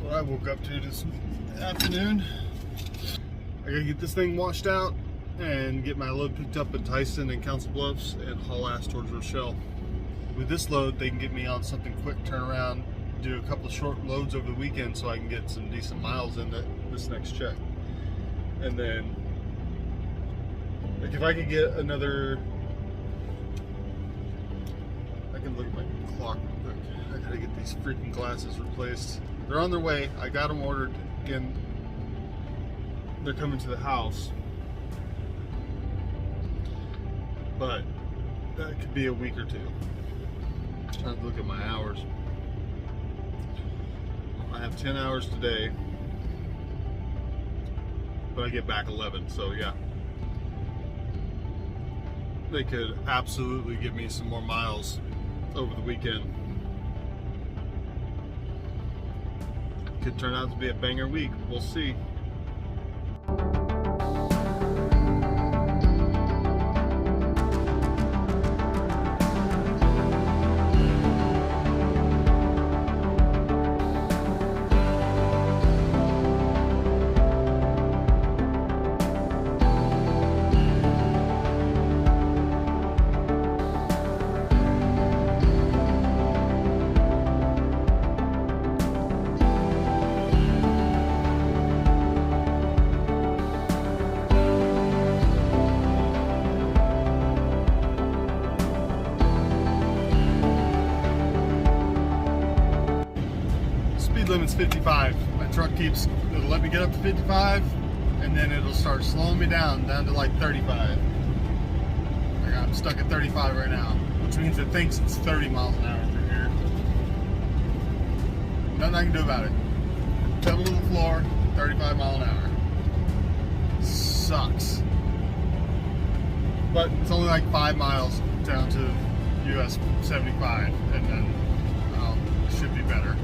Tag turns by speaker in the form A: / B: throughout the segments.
A: what I woke up to this afternoon. I gotta get this thing washed out and get my load picked up at Tyson and Council Bluffs and haul ass towards Rochelle. With this load, they can get me on something quick, turn around, do a couple of short loads over the weekend so I can get some decent miles in this next check. And then, like, if I could get another, I can look at my clock real quick. I gotta get these freaking glasses replaced. They're on their way. I got them ordered. Again, they're coming to the house. But that could be a week or two. I'm trying to look at my hours. I have 10 hours today, but I get back 11, so yeah. They could absolutely give me some more miles over the weekend. Could turn out to be a banger week. We'll see. Speed limit's 55. My truck it'll let me get up to 55, and then it'll start slowing me down to like 35. Like, I'm stuck at 35 right now, which means it thinks it's 30 miles an hour through here. Nothing I can do about it. Pedal to the floor, 35 mile an hour. Sucks. But it's only like 5 miles down to US 75, and then it should be better.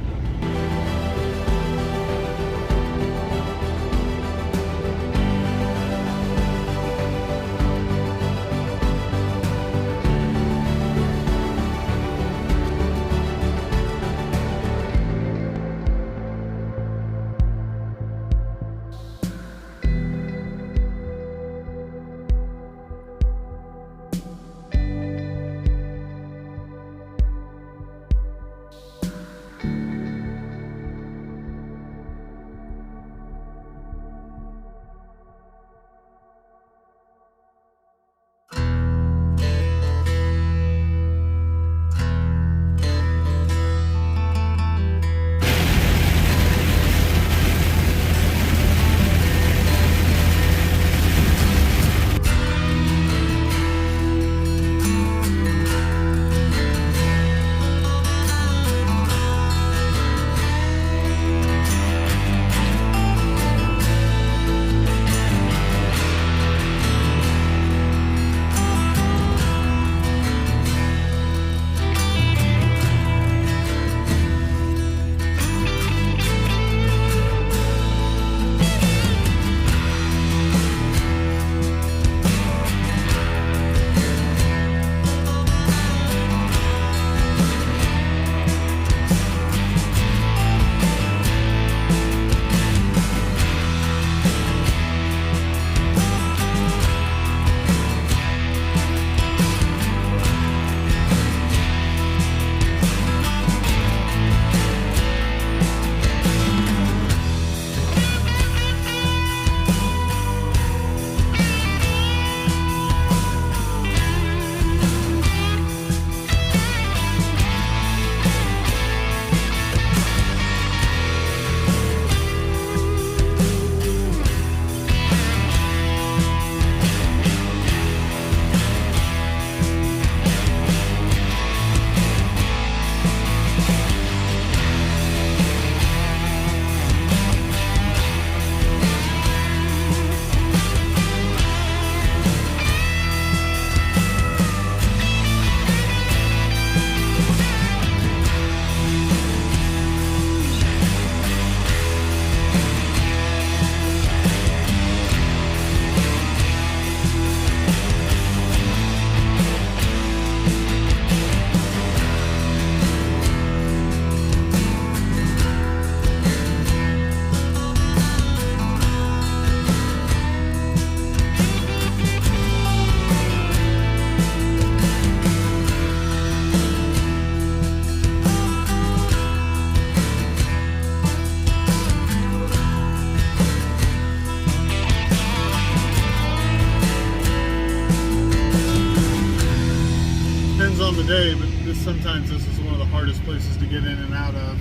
A: sometimes this is one of the hardest places to get in and out of.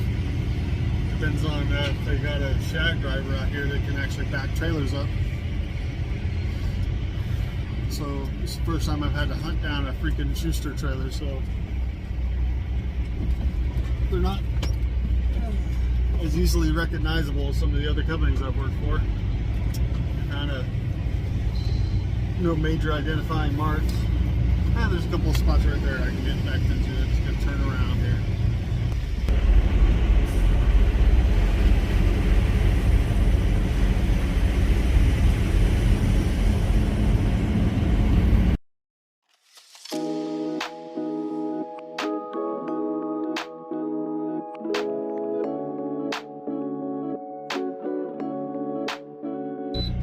A: Depends on if they got a shag driver out here that can actually back trailers up. So this is the first time I've had to hunt down a freaking Schuster trailer, so they're not as easily recognizable as some of the other companies I've worked for. Kind of no major identifying marks. There's a couple of spots right there I can get back into. Just gonna turn around here.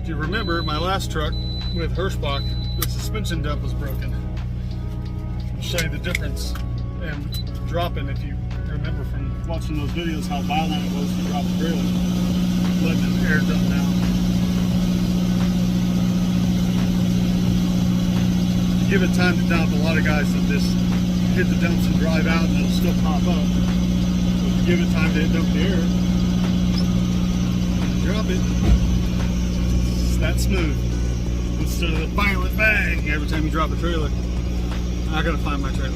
A: If you remember, my last truck with Hirschbach, the suspension dump was broken. I'll show you the difference and dropping. If you remember from watching those videos how violent it was to drop the trailer, letting the air dump down. You give it time to dump. A lot of guys will just hit the dumps and drive out and it'll still pop up. So if you give it time to dump the air, and drop it, it's that smooth. Instead of the violent bang every time you drop a trailer. I gotta find my trailer.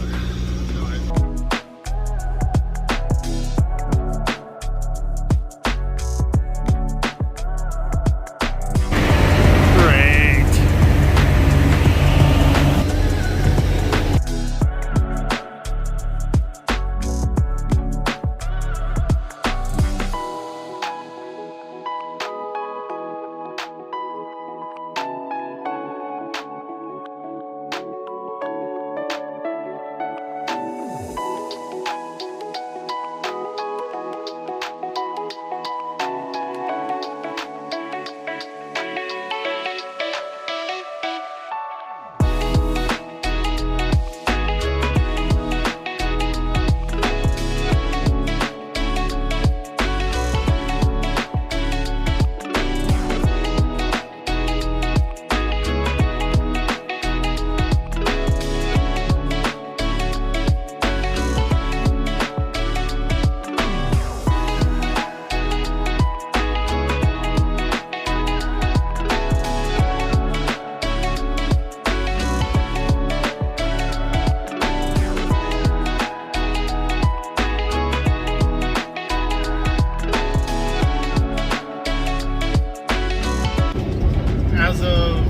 A: As of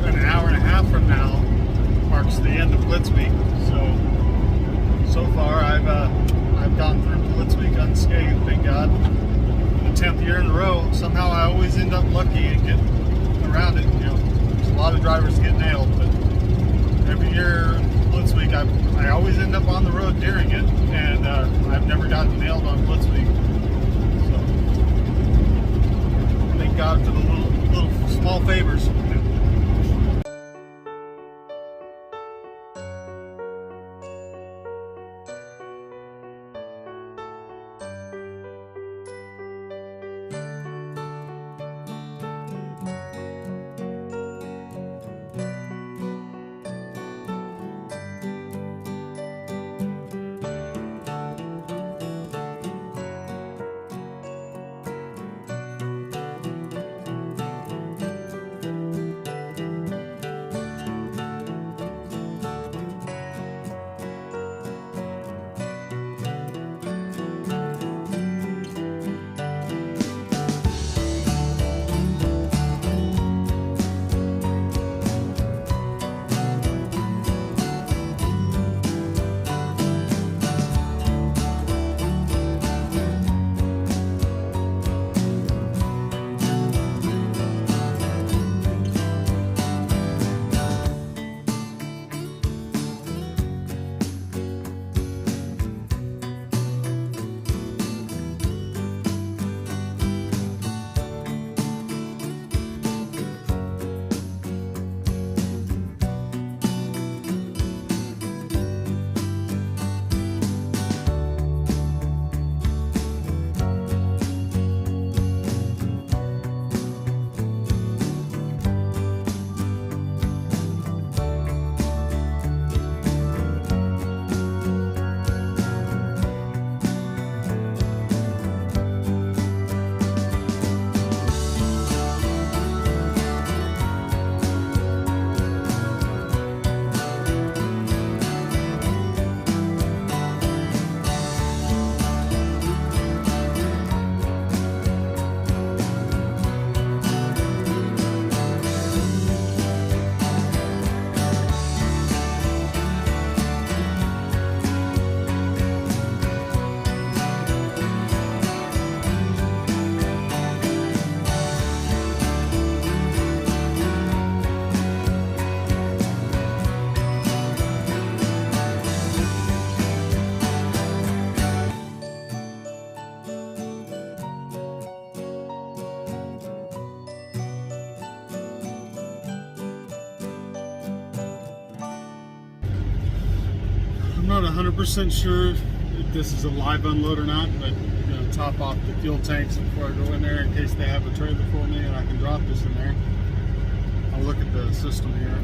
A: an hour and a half from now marks the end of Blitz Week. So far I've gone through Blitz Week unscathed, thank God. The 10th year in a row. Somehow I always end up lucky and get around it. You know, there's a lot of drivers get nailed, but every year Blitz Week I always end up on the road during it, and I've never gotten nailed on Blitz Week. So thank God for the little small favors. 100% sure if this is a live unload or not, but I'm going to top off the fuel tanks before I go in there in case they have a trailer for me and I can drop this in there. I'll look at the system here.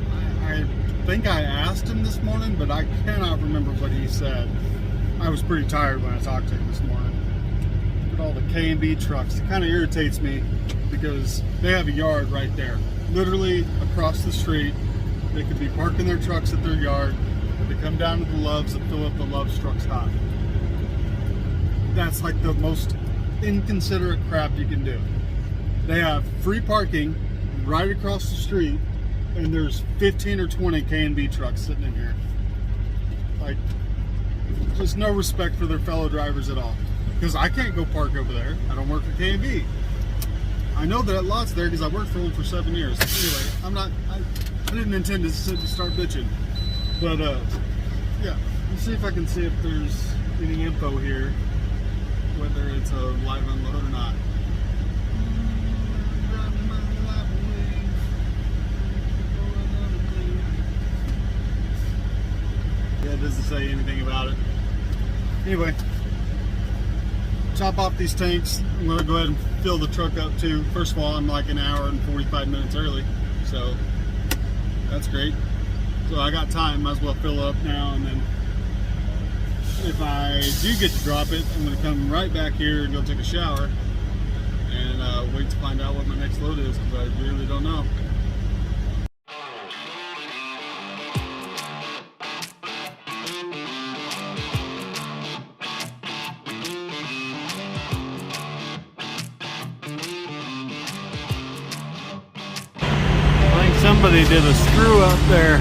A: I think I asked him this morning, but I cannot remember what he said. I was pretty tired when I talked to him this morning. Look at all the K&B trucks. It kind of irritates me because they have a yard right there, literally across the street. They could be parking their trucks at their yard. They come down to the Loves and fill up the Loves trucks hot. That's like the most inconsiderate crap you can do. They have free parking right across the street, and there's 15 or 20 K&B trucks sitting in here. Like, just no respect for their fellow drivers at all. Because I can't go park over there. I don't work for K&B. I know that lot's there because I worked for them for 7 years. Anyway, I didn't intend to start bitching. But, yeah. Let's see if I can see if there's any info here, whether it's a live unload or not. Yeah, it doesn't say anything about it. Anyway, chop off these tanks. I'm going to go ahead and fill the truck up too. First of all, I'm like an hour and 45 minutes early, so that's great. So I got time, might as well fill up now, and then if I do get to drop it, I'm going to come right back here and go take a shower and wait to find out what my next load is, because I really don't know. I think somebody did a screw up there.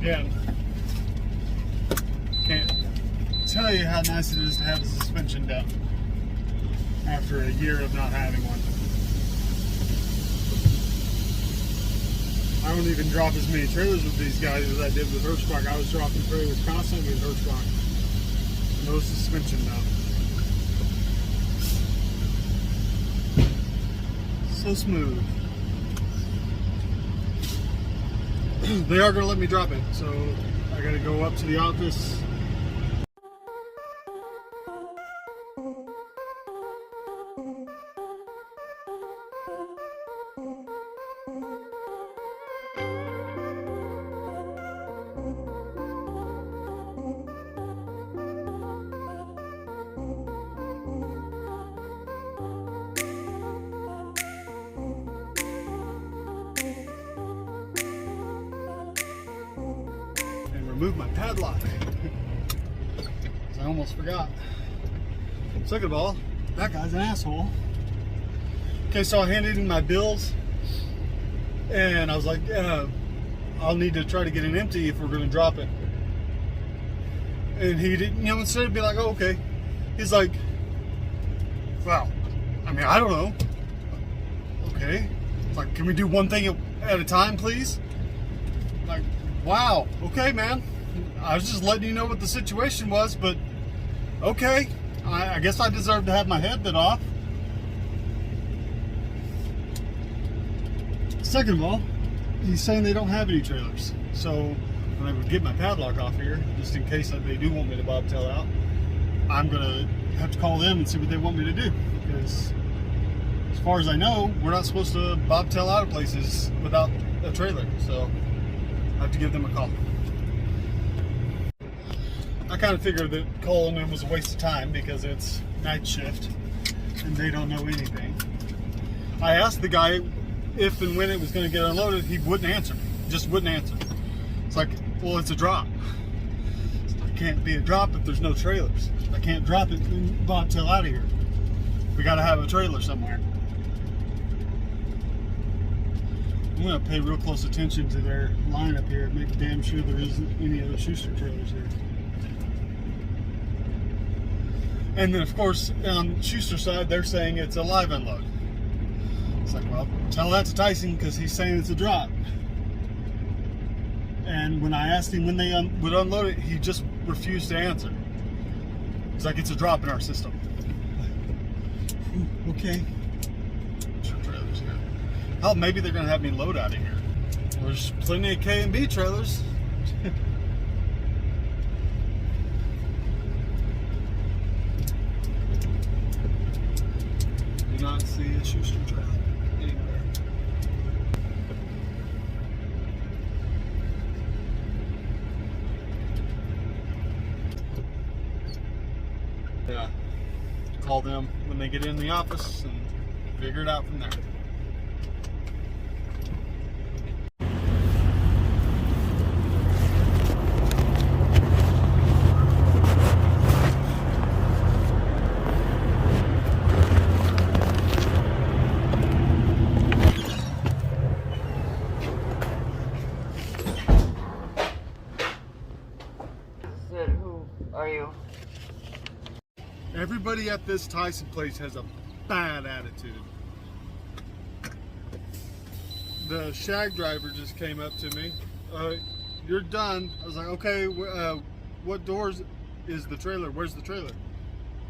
A: Again, can't tell you how nice it is to have the suspension done after a year of not having one. I don't even drop as many trailers with these guys as I did with Hirschbach. I was dropping trailers constantly with Hirschbach. No suspension though. So smooth. they are going to let me drop it. So I got to go up to the office. Remove my padlock. I almost forgot. Second of all, that guy's an asshole. Okay, so I handed him my bills and I was like, I'll need to try to get an empty if we're going to drop it. And he didn't, instead of being like, oh, okay, he's like, well, I mean, I don't know. Okay. It's like, can we do one thing at a time, please? Like, wow, okay, man. I was just letting you know what the situation was, but okay. I guess I deserve to have my head bit off. Second of all, he's saying they don't have any trailers. So when I would get my padlock off here, just in case they do want me to bobtail out, I'm going to have to call them and see what they want me to do. Because as far as I know, we're not supposed to bobtail out of places without a trailer. So I have to give them a call. I kind of figured that calling them was a waste of time because it's night shift and they don't know anything. I asked the guy if and when it was going to get unloaded. He wouldn't answer me. Just wouldn't answer. It's like, well, it's a drop. It can't be a drop if there's no trailers. I can't drop it and bobtail out of here. We got to have a trailer somewhere. I'm going to pay real close attention to their lineup here and make damn sure there isn't any other Schuster trailers here. And then, of course, on Schuster's side, they're saying it's a live unload. It's like, well, tell that to Tyson because he's saying it's a drop. And when I asked him when they would unload it, he just refused to answer. It's like, it's a drop in our system. Okay. Trailers here. Hell, maybe they're going to have me load out of here. There's plenty of K and B trailers. Do not see a Schuster trailer anywhere. Yeah. Call them when they get in the office and figure it out from there.
B: Who are you?
A: Everybody at this Tyson place has a bad attitude. The shag driver just came up to me. You're done. I was like, okay, what doors is the trailer? Where's the trailer?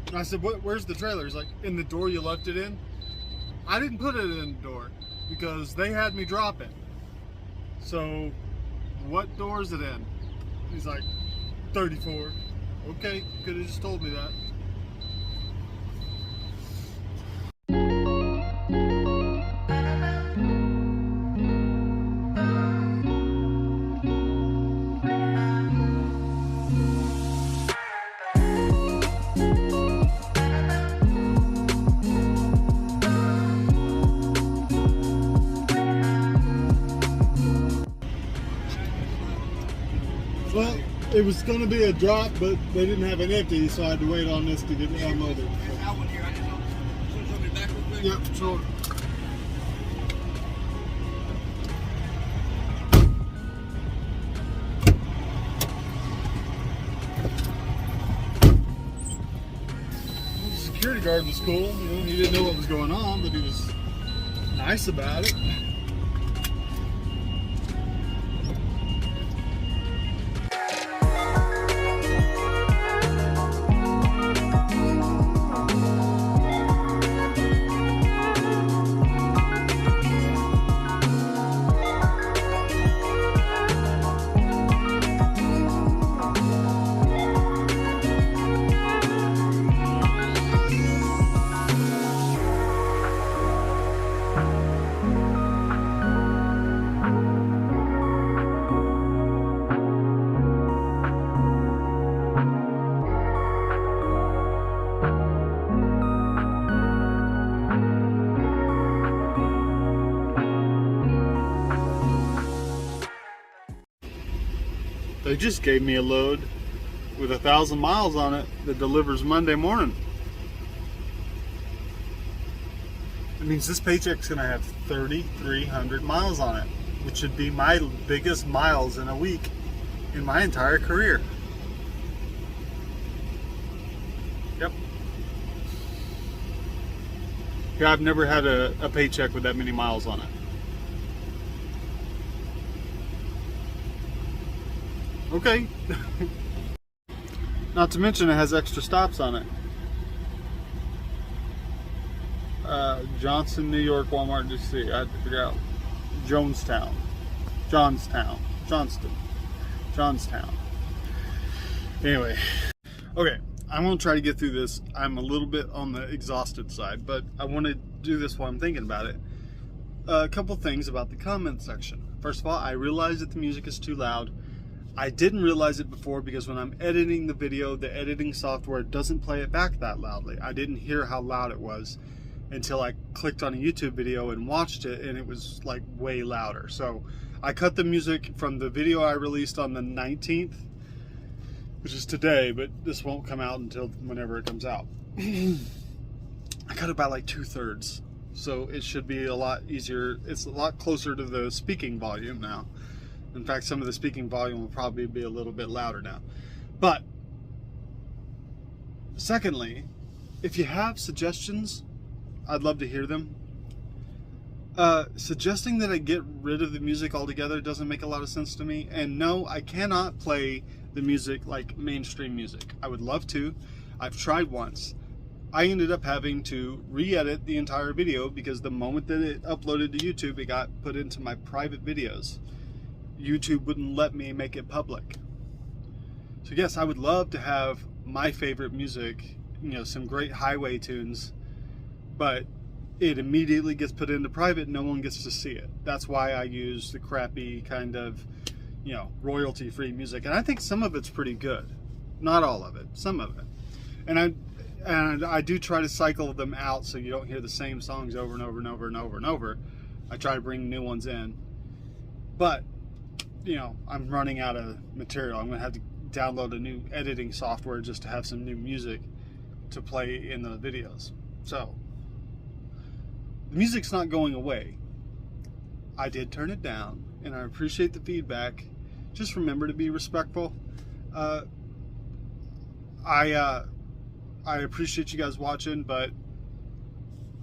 A: And I said, where's the trailer? He's like, in the door you left it in. I didn't put it in the door because they had me drop it. So what door is it in? He's like, 34. Okay, could have just told me that. Well, it was going to be a drop, but they didn't have an empty, so I had to wait on this to get unloaded. Yep, sure. The security guard was cool. He didn't know what was going on, but he was nice about it. They just gave me a load with 1,000 miles on it that delivers Monday morning. It means this paycheck's gonna have 3,300 miles on it, which should be my biggest miles in a week in my entire career. Yep. Yeah, I've never had a paycheck with that many miles on it. Okay. Not to mention it has extra stops on it. Johnson, New York, Walmart, DC. I had to figure out. Johnstown. Anyway. Okay, I'm going to try to get through this. I'm a little bit on the exhausted side, but I want to do this while I'm thinking about it. A couple things about the comment section. First of all, I realize that the music is too loud. I didn't realize it before because when I'm editing the video, the editing software doesn't play it back that loudly. I didn't hear how loud it was until I clicked on a YouTube video and watched it, and it was like way louder. So I cut the music from the video I released on the 19th, which is today, but this won't come out until whenever it comes out. I cut it by like 2/3, so it should be a lot easier. It's a lot closer to the speaking volume now. In fact, some of the speaking volume will probably be a little bit louder now. But secondly, if you have suggestions, I'd love to hear them. Suggesting that I get rid of the music altogether doesn't make a lot of sense to me. And no, I cannot play the music like mainstream music. I would love to. I've tried once. I ended up having to re-edit the entire video because the moment that it uploaded to YouTube, it got put into my private videos. YouTube wouldn't let me make it public. So yes, I would love to have my favorite music, some great highway tunes, but it immediately gets put into private. No one gets to see it. That's why I use the crappy kind of, royalty-free music. And I think some of it's pretty good. Not all of it, some of it. And I do try to cycle them out so you don't hear the same songs over and over and over and over and over. I try to bring new ones in. But, I'm running out of material. I'm going to have to download a new editing software just to have some new music to play in the videos. So, the music's not going away. I did turn it down, and I appreciate the feedback. Just remember to be respectful. I appreciate you guys watching, but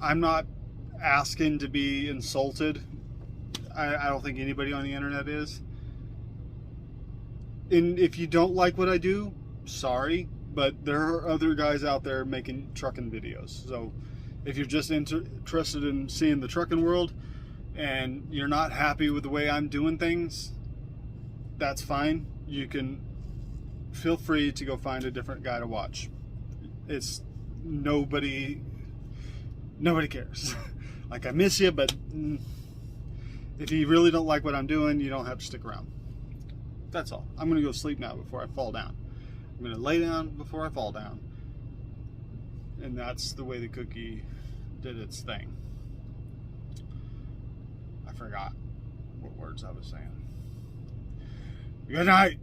A: I'm not asking to be insulted. I don't think anybody on the internet is. And if you don't like what I do, sorry, but there are other guys out there making trucking videos. So if you're just interested in seeing the trucking world and you're not happy with the way I'm doing things, that's fine. You can feel free to go find a different guy to watch. It's nobody cares. Like, I miss you, but if you really don't like what I'm doing, you don't have to stick around. That's all. I'm going to go sleep now before I fall down. I'm going to lay down before I fall down. And that's the way the cookie did its thing. I forgot what words I was saying. Good night.